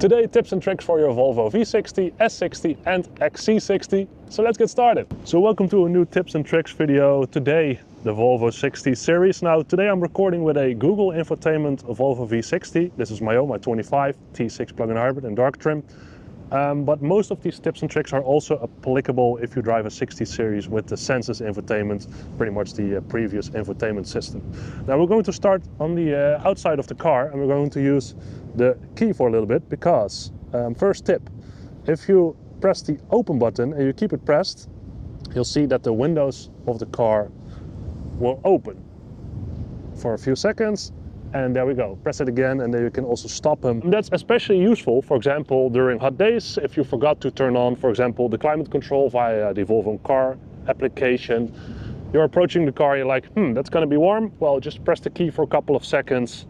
Today, tips and tricks for your Volvo V60, S60 and XC60. So let's get started. So welcome to a new tips and tricks video. Today, the Volvo 60 series. Now today I'm recording with a Google infotainment Volvo V60. This is my own, my 25 T6 plug-in hybrid in dark trim. But most of these tips and tricks are also applicable if you drive a 60 series with the Sensus infotainment, pretty much the previous infotainment system. Now we're going to start on the outside of the car, and we're going to use the key for a little bit because, first tip, if you press the open button and you keep it pressed, you'll see that the windows of the car will open for a few seconds. And there we go, press it again and then you can also stop them. And that's especially useful, for example, during hot days, if you forgot to turn on, for example, the climate control via the Volvo car application. You're approaching the car, you're like, that's gonna be warm. Well, just press the key for a couple of seconds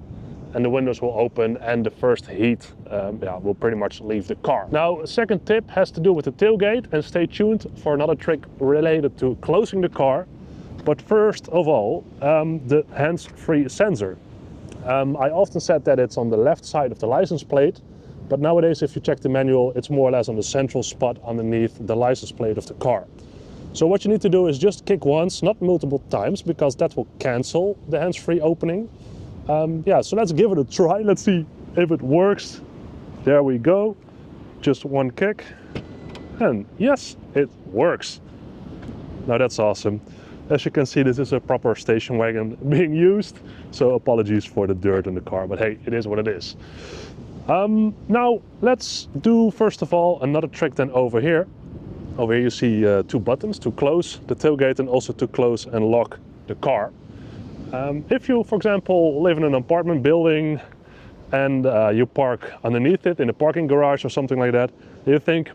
and the windows will open and the first heat will pretty much leave the car. Now, a second tip has to do with the tailgate, and stay tuned for another trick related to closing the car. But first of all, the hands-free sensor. I often said that it's on the left side of the license plate, but nowadays if you check the manual, it's more or less on the central spot underneath the license plate of the car. So what you need to do is just kick once, not multiple times, because that will cancel the hands-free opening. So let's give it a try. Let's see if it works. There we go. Just one kick. And yes, it works. Now that's awesome. As you can see, this is a proper station wagon being used, so apologies for the dirt in the car, but hey, it is what it is. Now, let's do, first of all, another trick then over here. Over here you see two buttons to close the tailgate and also to close and lock the car. If you, for example, live in an apartment building and you park underneath it in a parking garage or something like that, you think,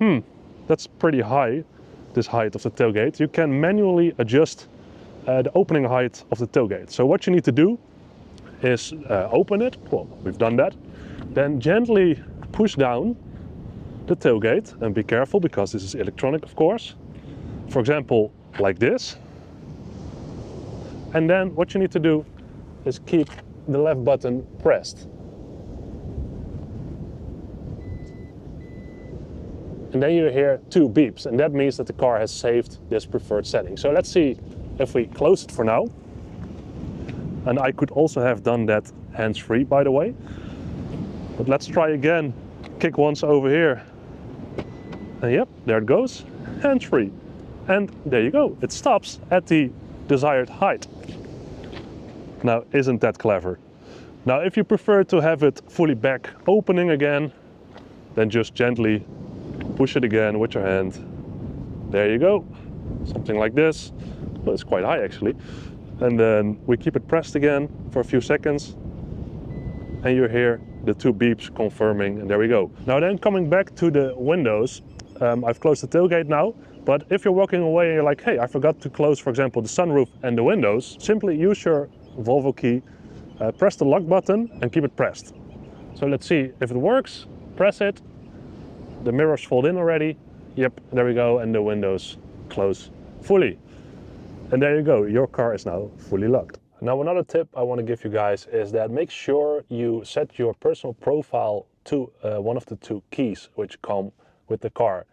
that's pretty high, this height of the tailgate. You can manually adjust the opening height of the tailgate. So what you need to do is open it. Well, we've done that. Then gently push down the tailgate, and be careful because this is electronic, of course. For example, like this. And then what you need to do is keep the left button pressed. And then you hear two beeps, and that means that the car has saved this preferred setting. So let's see if we close it for now. And I could also have done that hands-free, by the way. But let's try again. Kick once over here. And yep, there it goes, hands-free. And there you go, it stops at the desired height. Now, isn't that clever? Now, if you prefer to have it fully back opening again, then just gently push it again with your hand. There you go, something like this. Well, it's quite high actually. And then we keep it pressed again for a few seconds. And you hear the two beeps confirming, and there we go. Now then, coming back to the windows, I've closed the tailgate now. But if you're walking away and you're like, hey, I forgot to close, for example, the sunroof and the windows, simply use your Volvo key, press the lock button and keep it pressed. So let's see if it works. Press it. The mirrors fold in already. Yep, there we go, and the windows close fully. And there you go, your car is now fully locked. Now, another tip I want to give you guys is that make sure you set your personal profile to one of the two keys which come with the car.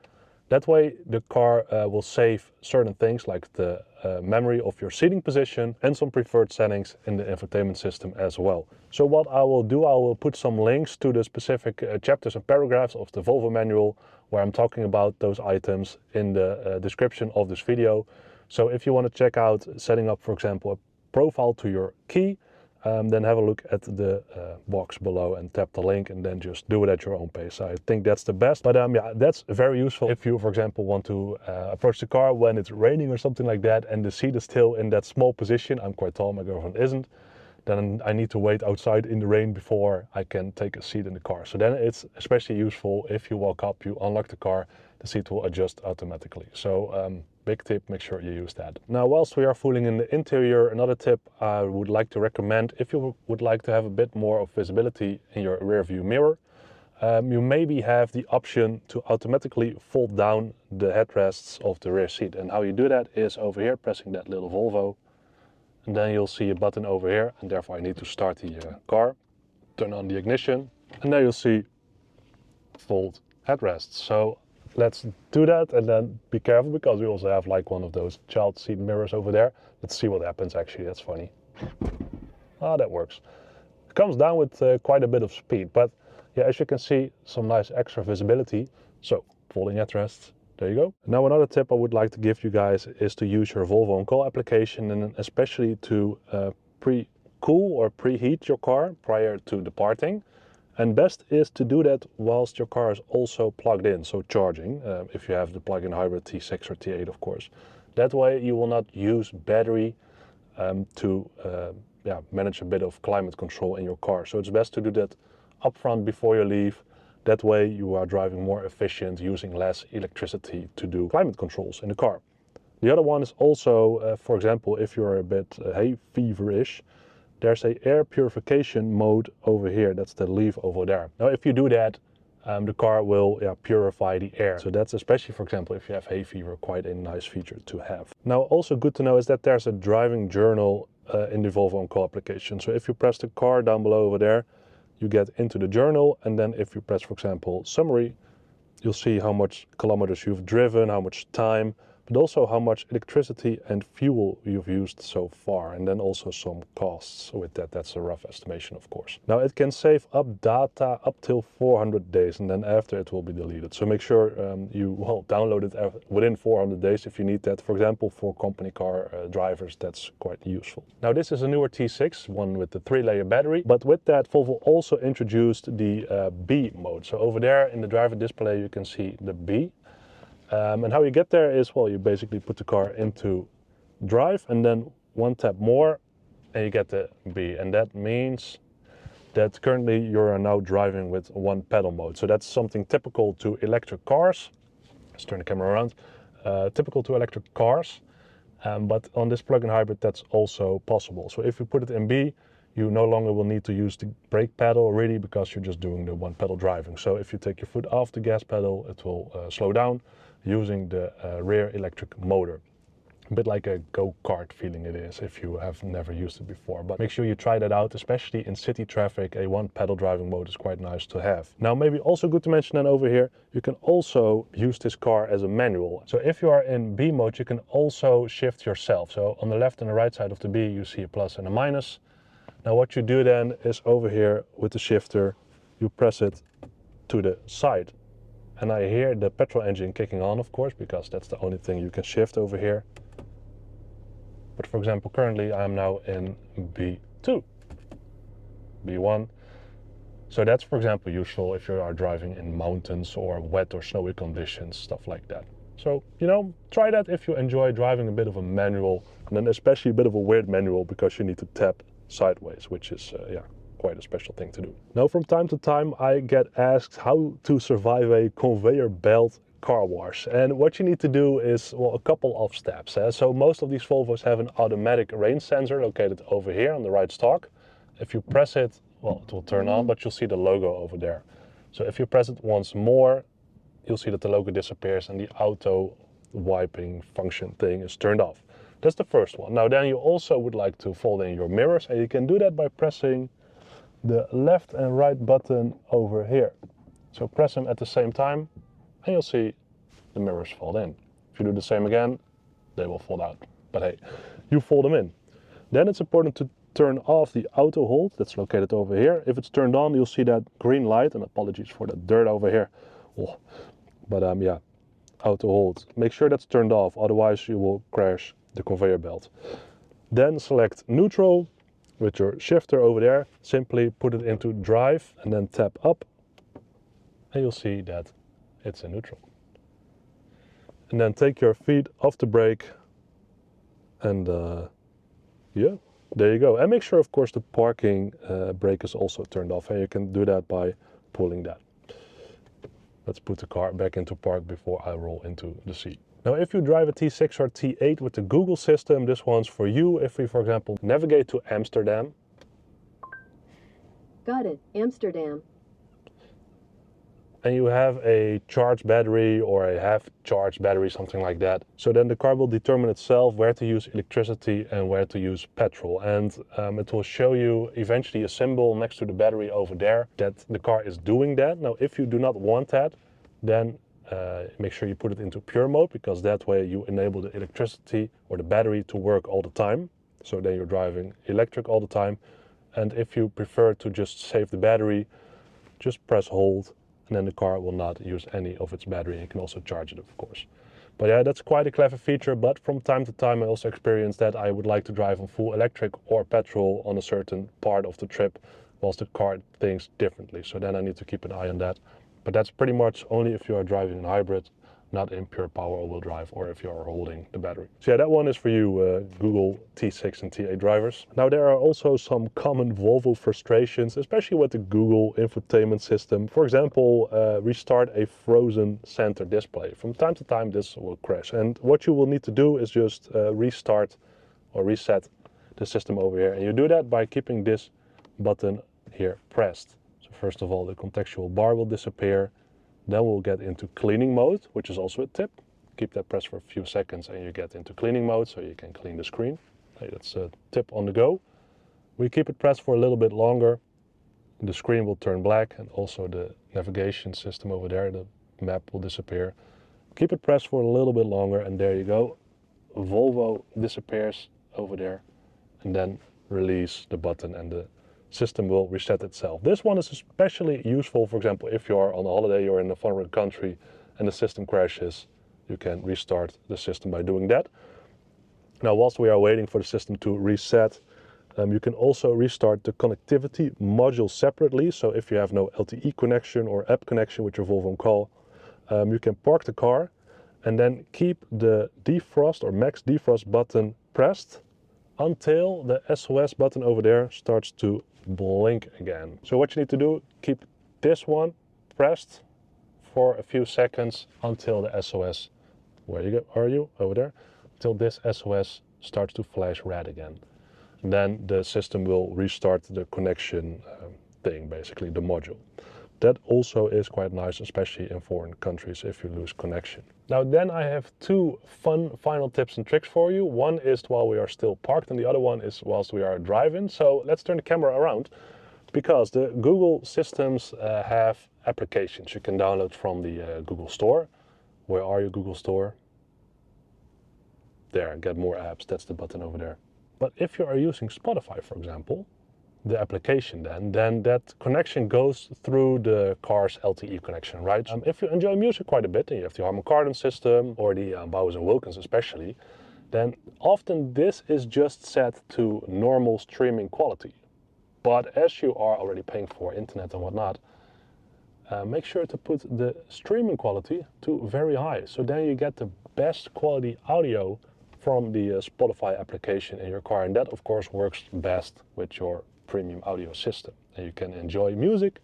That way the car will save certain things like the memory of your seating position and some preferred settings in the infotainment system as well. So what I will do, I will put some links to the specific chapters and paragraphs of the Volvo manual where I'm talking about those items in the description of this video. So if you want to check out setting up, for example, a profile to your key, then have a look at the box below and tap the link and then just do it at your own pace. I think that's the best. But yeah, that's very useful if you, for example, want to approach the car when it's raining or something like that and the seat is still in that small position. I'm quite tall, my girlfriend isn't. Then I need to wait outside in the rain before I can take a seat in the car. So then it's especially useful if you walk up, you unlock the car, the seat will adjust automatically. So big tip, make sure you use that. Now, whilst we are fooling in the interior, another tip I would like to recommend, if you would like to have a bit more of visibility in your rear view mirror, you maybe have the option to automatically fold down the headrests of the rear seat. And how you do that is over here, pressing that little Volvo. And then you'll see a button over here, and therefore I need to start the car, turn on the ignition, and there you'll see fold headrests. So let's do that, and then be careful because we also have like one of those child seat mirrors over there. Let's see what happens actually, that's funny. Ah, that works. It comes down with quite a bit of speed, but yeah, as you can see, some nice extra visibility. So folding headrests, there you go. Now another tip I would like to give you guys is to use your Volvo&Co application, and especially to pre-cool or preheat your car prior to departing. And best is to do that whilst your car is also plugged in, so charging, if you have the plug-in hybrid T6 or T8 of course. That way you will not use battery to manage a bit of climate control in your car. So it's best to do that upfront before you leave. That way you are driving more efficient, using less electricity to do climate controls in the car. The other one is also, for example, if you're a bit hay fever-ish, there's a air purification mode over here. That's the leaf over there. Now, if you do that, the car will purify the air. So that's especially, for example, if you have hay fever, quite a nice feature to have. Now, also good to know is that there's a driving journal in the Volvo&Co application. So if you press the car down below over there, you get into the journal. And then if you press, for example, summary, you'll see how much kilometers you've driven, how much time, but also how much electricity and fuel you've used so far, and then also some costs with that. That's a rough estimation, of course. Now it can save up data up till 400 days, and then after it will be deleted. So make sure you download it within 400 days if you need that. For example, for company car drivers, that's quite useful. Now this is a newer T6, one with the 3-layer battery, but with that Volvo also introduced the B mode. So over there in the driver display you can see the B. And how you get there is, well, you basically put the car into drive and then one tap more and you get the B. And that means that currently you are now driving with one pedal mode. So that's something typical to electric cars. Let's turn the camera around. Typical to electric cars, but on this plug-in hybrid that's also possible. So if you put it in B, you no longer will need to use the brake pedal really, because you're just doing the one pedal driving. So if you take your foot off the gas pedal, it will slow down using the rear electric motor. A bit like a go-kart feeling it is if you have never used it before. But make sure you try that out, especially in city traffic. A one pedal driving mode is quite nice to have. Now maybe also good to mention then over here, you can also use this car as a manual. So if you are in B mode, you can also shift yourself. So on the left and the right side of the B, you see a plus and a minus. Now what you do then is over here with the shifter, you press it to the side. And I hear the petrol engine kicking on, of course, because that's the only thing you can shift over here. But for example, currently I'm now in B2, B1. So that's, for example, useful if you are driving in mountains or wet or snowy conditions, stuff like that. So, you know, try that if you enjoy driving a bit of a manual, and then especially a bit of a weird manual because you need to tap sideways, which is, quite a special thing to do. Now, from time to time, I get asked how to survive a conveyor belt car wash. And what you need to do is, well, a couple of steps. So most of these Volvos have an automatic rain sensor located over here on the right stalk. If you press it, well, it will turn on, but you'll see the logo over there. So if you press it once more, you'll see that the logo disappears and the auto wiping function thing is turned off. That's the first one. Now then you also would like to fold in your mirrors, and you can do that by pressing the left and right button over here. So press them at the same time and you'll see the mirrors fold in. If you do the same again, they will fold out. But hey, you fold them in. Then it's important to turn off the auto hold that's located over here. If it's turned on, you'll see that green light, and apologies for the dirt over here. Oh. But auto hold. Make sure that's turned off, otherwise you will crash the conveyor belt. Then select neutral. With your shifter over there, simply put it into drive and then tap up and you'll see that it's in neutral. And then take your feet off the brake and there you go. And make sure, of course, the parking brake is also turned off, and you can do that by pulling that. Let's put the car back into park before I roll into the sea. Now, if you drive a T6 or T8 with the Google system, this one's for you. If we, for example, navigate to Amsterdam. Got it, Amsterdam. and you have a charged battery or a half charged battery, something like that. So then the car will determine itself where to use electricity and where to use petrol. And it will show you eventually a symbol next to the battery over there that the car is doing that. Now, if you do not want that, then make sure you put it into pure mode, because that way you enable the electricity or the battery to work all the time. So then you're driving electric all the time. And if you prefer to just save the battery, just press hold, and then the car will not use any of its battery. You can also charge it, of course. But yeah, that's quite a clever feature, but from time to time I also experience that I would like to drive on full electric or petrol on a certain part of the trip, whilst the car thinks differently. So then I need to keep an eye on that. But that's pretty much only if you are driving in hybrid, not in pure power all-wheel drive, or if you are holding the battery. So yeah, that one is for you Google T6 and T8 drivers. Now there are also some common Volvo frustrations, especially with the Google infotainment system. For example, restart a frozen center display. From time to time this will crash, and what you will need to do is just restart or reset the system over here. And you do that by keeping this button here pressed. So first of all, the contextual bar will disappear. Then we'll get into cleaning mode, which is also a tip. Keep that pressed for a few seconds and you get into cleaning mode, so you can clean the screen. Hey, that's a tip on the go. We keep it pressed for a little bit longer. The screen will turn black, and also the navigation system over there, the map, will disappear. Keep it pressed for a little bit longer, and there you go. Volvo disappears over there, and then release the button and the system will reset itself. This one is especially useful, for example, if you're on a holiday, you're in a foreign country and the system crashes, you can restart the system by doing that. Now, whilst we are waiting for the system to reset, you can also restart the connectivity module separately. So if you have no LTE connection or app connection with your Volvo&Co, you can park the car and then keep the defrost or max defrost button pressed until the SOS button over there starts to blink again. So what you need to do, keep this one pressed for a few seconds until the SOS, where you go, are you over there, until this SOS starts to flash red again. And then the system will restart the connection thing, basically the module. That also is quite nice, especially in foreign countries if you lose connection. Now then I have two fun final tips and tricks for you. One is while we are still parked, and the other one is whilst we are driving. So let's turn the camera around, because the Google systems have applications you can download from the Google Store. Where are you, Google Store? There, get more apps, that's the button over there. But if you are using Spotify, for example, the application, then that connection goes through the car's LTE connection, right? If you enjoy music quite a bit, and you have the Harman Kardon system or the Bowers & Wilkins especially, then often this is just set to normal streaming quality. But as you are already paying for internet and whatnot, make sure to put the streaming quality to very high. So then you get the best quality audio from the Spotify application in your car. And that of course works best with your premium audio system, and you can enjoy music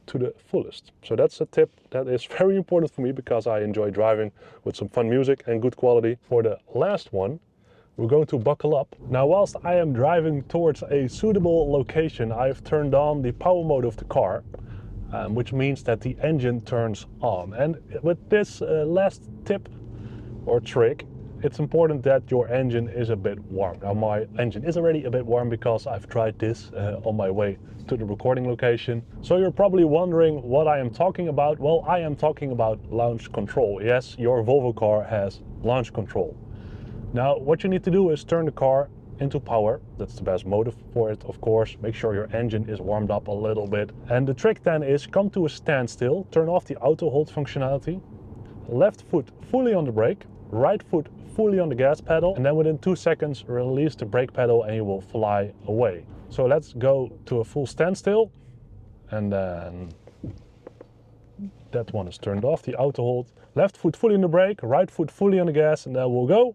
to the fullest. So that's a tip that is very important for me, because I enjoy driving with some fun music and good quality. For the last one, we're going to buckle up. Now, whilst I am driving towards a suitable location, I've turned on the power mode of the car, which means that the engine turns on. And with this last tip or trick, it's important that your engine is a bit warm. Now my engine is already a bit warm because I've tried this on my way to the recording location. So you're probably wondering what I am talking about. Well, I am talking about launch control. Yes, your Volvo car has launch control. Now what you need to do is turn the car into power. That's the best motive for it, of course. Make sure your engine is warmed up a little bit. And the trick then is come to a standstill, turn off the auto hold functionality, left foot fully on the brake, right foot fully on the gas pedal, and then within 2 seconds release the brake pedal and you will fly away. So let's go to a full standstill, and then that one is turned off, the auto hold. Left foot fully on the brake, right foot fully on the gas, and then we'll go.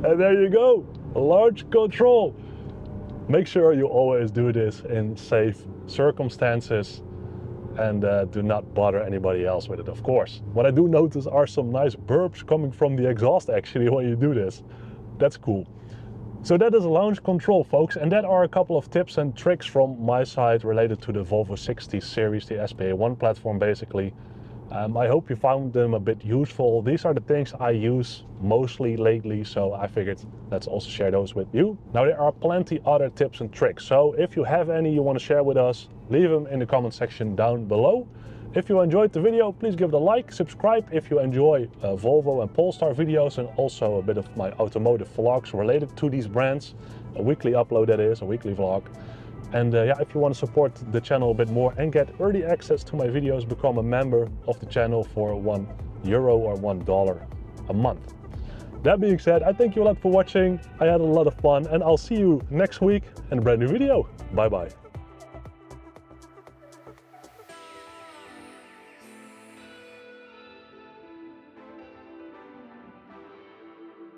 And there you go, launch control. Make sure you always do this in safe circumstances, and do not bother anybody else with it, of course. What I do notice are some nice burps coming from the exhaust actually when you do this. That's cool. So that is launch control, folks, and that are a couple of tips and tricks from my side related to the Volvo 60 series, the SPA1 platform basically. I hope you found them a bit useful. These are the things I use mostly lately, so I figured let's also share those with you. Now there are plenty other tips and tricks, so if you have any you want to share with us, leave them in the comment section down below. If you enjoyed the video, please give it a like, subscribe if you enjoy Volvo and Polestar videos, and also a bit of my automotive vlogs related to these brands. A weekly upload, that is, a weekly vlog. And yeah, if you want to support the channel a bit more and get early access to my videos, become a member of the channel for €1 or $1 a month. That being said, I thank you a lot for watching. I had a lot of fun, and I'll see you next week in a brand new video. Bye bye.